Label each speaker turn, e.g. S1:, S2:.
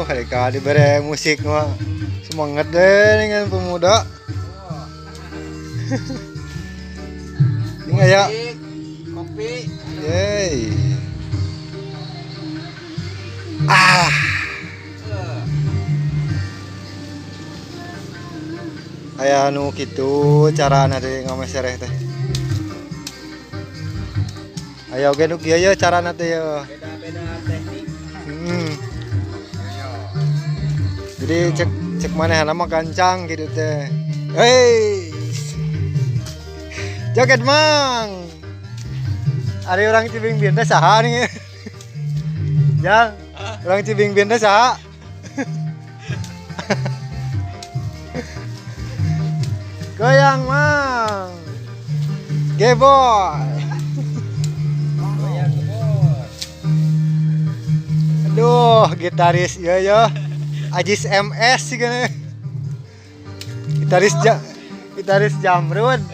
S1: Mereka diberi musik mah semangat deh dengan pemuda. Ini ya.
S2: Kopi.
S1: Yeay. Ah. Aya anu kitu carana teh ngamesereh teh. Aya oge nu kieu carana teh ya.
S2: Beda-beda teknik.
S1: Jadi cek manehna mah gancang gitu teh. Hei. Joget mang. Ari orang Cibingbin teh saha nih? Jang, orang Cibingbin teh saha? Goyang mang. Geboy.
S2: Goyang bos.
S1: Aduh, gitaris ya. Ajis MS sih kan. Gitaris Jamrud.